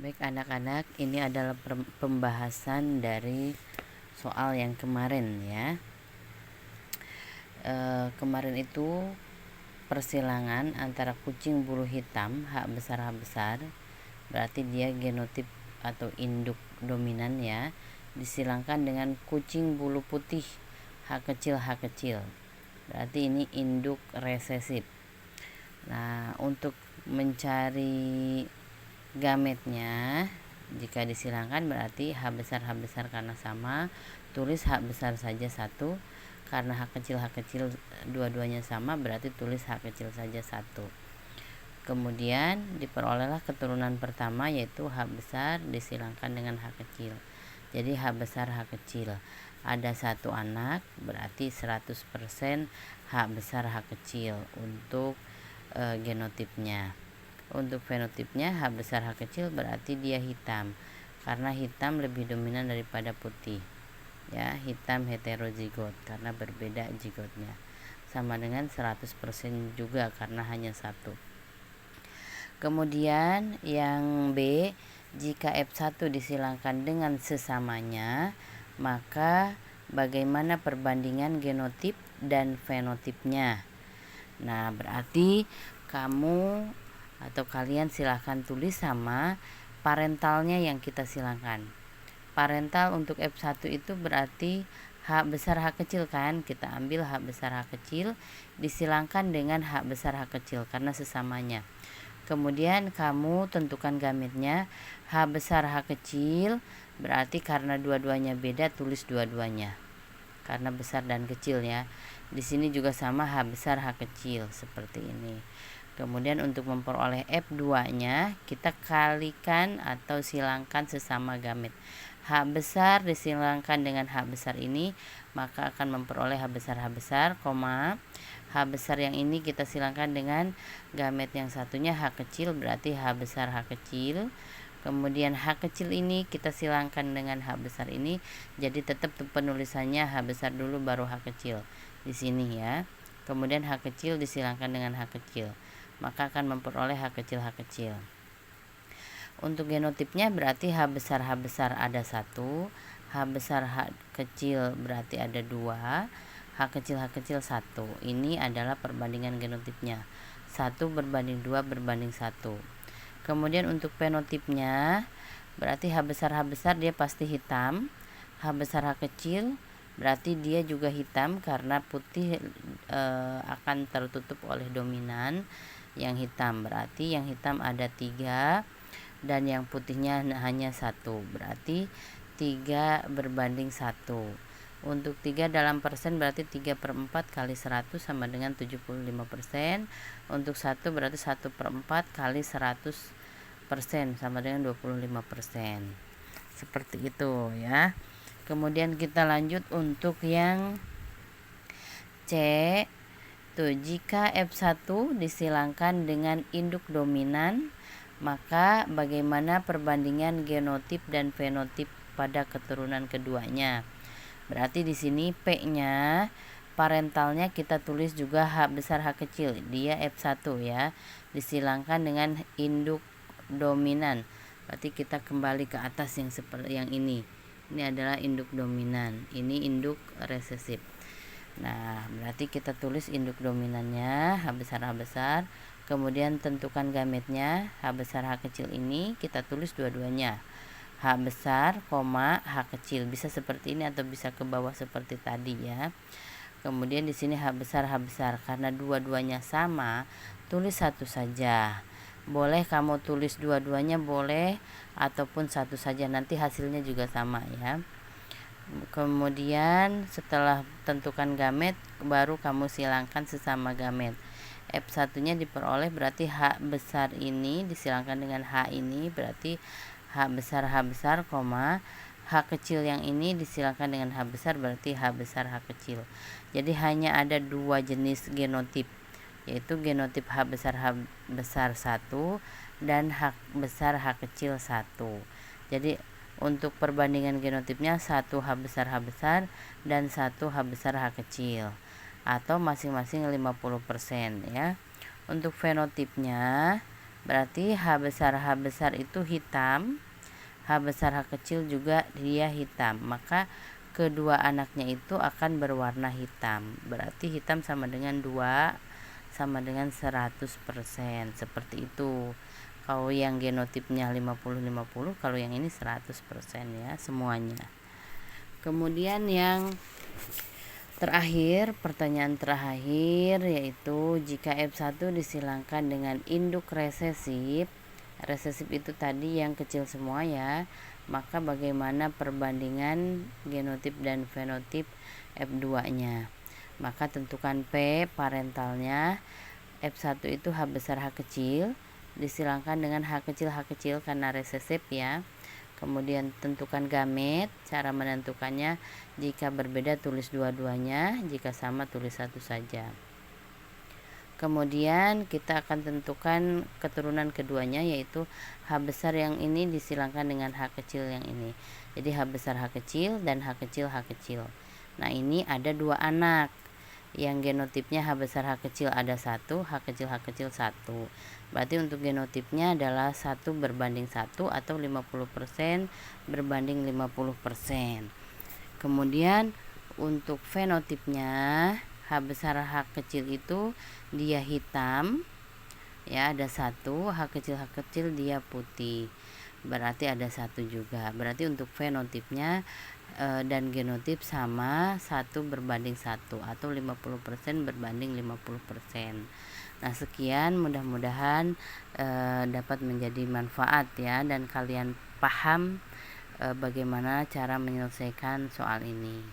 Baik anak-anak, ini adalah pembahasan dari soal yang kemarin ya. Kemarin itu persilangan antara kucing bulu hitam H besar, berarti dia genotip atau induk dominan ya, disilangkan dengan kucing bulu putih H kecil, berarti ini induk resesif. Nah, untuk mencari gametnya, jika disilangkan berarti H besar karena sama, tulis H besar saja satu. Karena H kecil dua-duanya sama, berarti tulis H kecil saja satu. Kemudian diperolehlah keturunan pertama, yaitu H besar disilangkan dengan H kecil. Jadi H besar H kecil. Ada satu anak, berarti 100% H besar H kecil untuk genotipnya. Untuk fenotipnya H besar H kecil berarti dia hitam, karena hitam lebih dominan daripada putih ya, hitam heterozigot karena berbeda zigotnya, sama dengan 100% juga karena hanya satu. Kemudian yang B, jika F1 disilangkan dengan sesamanya, maka bagaimana perbandingan genotip dan fenotipnya? Nah, berarti kamu atau kalian silahkan tulis sama parentalnya yang kita silangkan. Parental untuk F1 itu berarti H besar H kecil kan, kita ambil H besar H kecil disilangkan dengan H besar H kecil karena sesamanya. Kemudian kamu tentukan gametnya H besar H kecil, berarti karena dua-duanya beda tulis dua-duanya karena besar dan kecil ya. Di sini juga sama H besar H kecil seperti ini. Kemudian untuk memperoleh F2-nya kita kalikan atau silangkan sesama gamet. H besar disilangkan dengan H besar ini, maka akan memperoleh H besar, H besar yang ini kita silangkan dengan gamet yang satunya H kecil, berarti H besar H kecil. Kemudian H kecil ini kita silangkan dengan H besar ini, jadi tetap penulisannya H besar dulu baru H kecil di sini ya. Kemudian H kecil disilangkan dengan H kecil, maka akan memperoleh H kecil. Untuk genotipnya berarti H besar ada satu, H besar H kecil berarti ada dua, H kecil satu. Ini adalah perbandingan genotipnya, 1:2:1. Kemudian untuk fenotipnya berarti H besar dia pasti hitam, H besar H kecil berarti dia juga hitam karena putih akan tertutup oleh dominan yang hitam, berarti yang hitam ada 3 dan yang putihnya hanya 1, berarti 3:1. Untuk 3 dalam persen berarti 3/4 kali 100 sama dengan 75%. Untuk 1 berarti 1/4 kali 100% sama dengan 25%. Seperti itu ya. Kemudian kita lanjut untuk yang C. Tuh, jika F1 disilangkan dengan induk dominan, maka bagaimana perbandingan genotip dan fenotip pada keturunan keduanya? Berarti di sini P-nya parentalnya kita tulis juga H besar H kecil, dia F1 ya, disilangkan dengan induk dominan. Berarti kita kembali ke atas yang seperti yang ini. Ini adalah induk dominan, ini induk resesif. Nah, berarti kita tulis induk dominannya H besar, kemudian tentukan gametnya H besar H kecil ini kita tulis dua-duanya. H besar, H kecil. Bisa seperti ini atau bisa ke bawah seperti tadi ya. Kemudian di sini H besar karena dua-duanya sama, tulis satu saja. Boleh kamu tulis dua-duanya boleh, ataupun satu saja, nanti hasilnya juga sama ya. Kemudian setelah tentukan gamet baru kamu silangkan sesama gamet. F1 nya diperoleh berarti H besar ini disilangkan dengan H ini, berarti H besar, H kecil yang ini disilangkan dengan H besar, berarti H besar H kecil. Jadi hanya ada dua jenis genotip, yaitu genotip H besar 1 dan H besar H kecil 1. Jadi untuk perbandingan genotipnya 1 H besar dan 1 H besar H kecil, atau masing-masing 50% ya. Untuk fenotipnya Berarti H besar itu hitam, H besar H kecil juga dia hitam. Maka kedua anaknya itu akan berwarna hitam. Berarti hitam sama dengan 2 sama dengan 100%. Seperti itu. Kalau yang genotipnya 50-50, kalau yang ini 100% ya semuanya. Kemudian yang terakhir, pertanyaan terakhir yaitu jika F1 disilangkan dengan induk resesif itu tadi yang kecil semua ya, maka bagaimana perbandingan genotip dan fenotip F2-nya? Maka tentukan P parentalnya. F1 itu H besar H kecil disilangkan dengan H kecil karena resesif ya. Kemudian tentukan gamet. Cara menentukannya, jika berbeda tulis dua-duanya, jika sama tulis satu saja. Kemudian kita akan tentukan keturunan keduanya, yaitu H besar yang ini disilangkan dengan H kecil yang ini. Jadi H besar H kecil dan H kecil H kecil. Nah, ini ada 2 anak yang genotipnya H besar H kecil ada 1, H kecil 1. Berarti untuk genotipnya adalah 1 berbanding 1 atau 50% berbanding 50%. Kemudian untuk fenotipnya H besar H kecil itu dia hitam ya, ada 1, H kecil dia putih. Berarti ada 1 juga. Berarti untuk fenotipnya dan genotip sama 1 berbanding 1 atau 50% berbanding 50%. Nah, sekian, mudah-mudahan dapat menjadi manfaat ya, dan kalian paham bagaimana cara menyelesaikan soal ini.